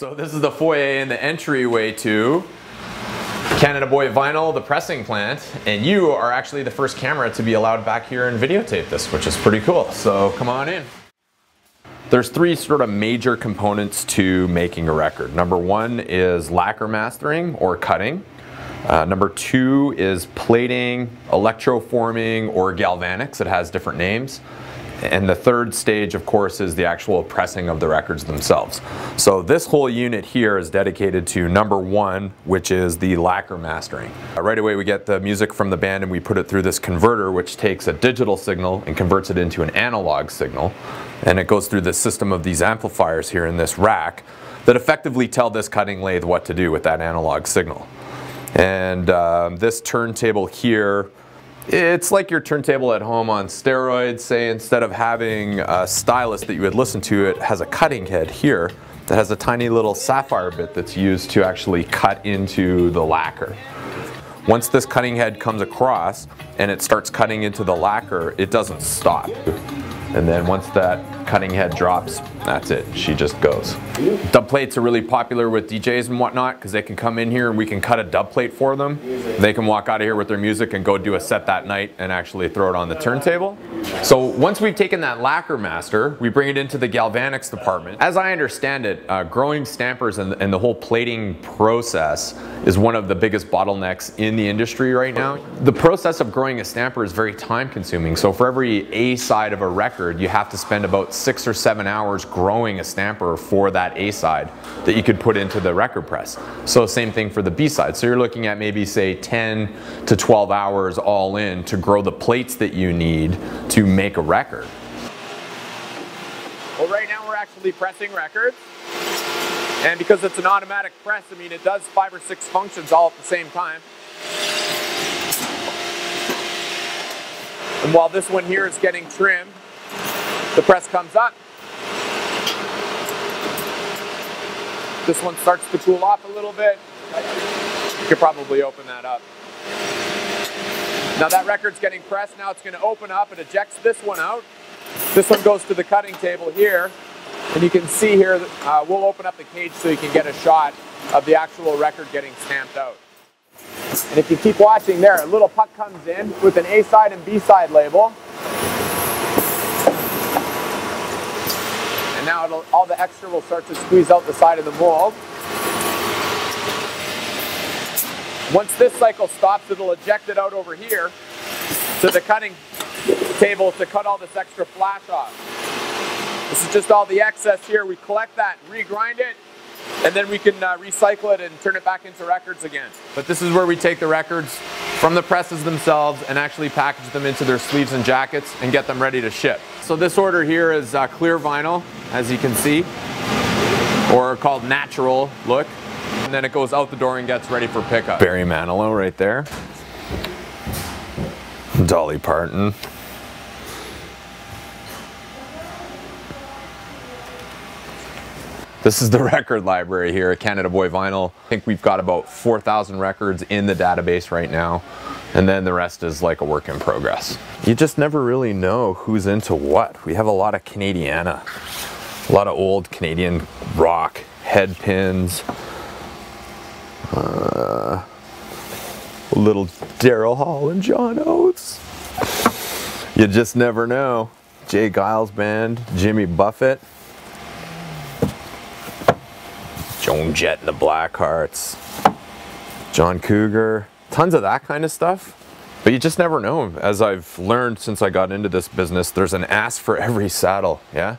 So this is the foyer and the entryway to Canada Boy Vinyl, the pressing plant, and you are actually the first camera to be allowed back here and videotape this, which is pretty cool. So come on in. There's three sort of major components to making a record. Number one is lacquer mastering or cutting. Number two is plating, electroforming, or galvanics. It has different names. And the third stage, of course, is the actual pressing of the records themselves. So this whole unit here is dedicated to number one, which is the lacquer mastering. Right away we get the music from the band and we put it through this converter, which takes a digital signal and converts it into an analog signal. And it goes through the system of these amplifiers here in this rack that effectively tell this cutting lathe what to do with that analog signal. And this turntable here, it's like your turntable at home on steroids. Say instead of having a stylus that you would listen to, it has a cutting head here that has a tiny little sapphire bit that's used to actually cut into the lacquer. Once this cutting head comes across and it starts cutting into the lacquer, it doesn't stop. And then once that cutting head drops, that's it, she just goes. Dub plates are really popular with DJs and whatnot because they can come in here and we can cut a dub plate for them. They can walk out of here with their music and go do a set that night and actually throw it on the turntable. So once we've taken that lacquer master, we bring it into the galvanics department. As I understand it, growing stampers and the whole plating process is one of the biggest bottlenecks in the industry right now. The process of growing a stamper is very time consuming. So for every A side of a record, you have to spend about 6 or 7 hours growing a stamper for that A side that you could put into the record press. So same thing for the B side. So you're looking at maybe say 10 to 12 hours all in to grow the plates that you need to make a record. Well, right now we're actually pressing records. And because it's an automatic press, I mean, it does 5 or 6 functions all at the same time. And while this one here is getting trimmed, the press comes up. This one starts to cool off a little bit. You could probably open that up. Now that record's getting pressed, now it's going to open up. It ejects this one out. This one goes to the cutting table here. And you can see here, we'll open up the cage so you can get a shot of the actual record getting stamped out. And if you keep watching there, a little puck comes in with an A side and B side label. And now all the extra will start to squeeze out the side of the mold. Once this cycle stops, it'll eject it out over here to the cutting table to cut all this extra flash off. This is just all the excess here. We collect that, regrind it, and then we can recycle it and turn it back into records again. But this is where we take the records from the presses themselves and actually package them into their sleeves and jackets and get them ready to ship. So this order here is clear vinyl, as you can see, or called natural look. And then it goes out the door and gets ready for pickup. Barry Manilow right there. Dolly Parton. This is the record library here at Canada Boy Vinyl. I think we've got about 4,000 records in the database right now, and then the rest is like a work in progress. You just never really know who's into what. We have a lot of Canadiana, a lot of old Canadian rock, head pins, little Daryl Hall and John Oates. You just never know. Jay Giles Band, Jimmy Buffett. Joan Jett and the Blackhearts, John Cougar, tons of that kind of stuff. But you just never know. As I've learned since I got into this business, there's an ass for every saddle, yeah?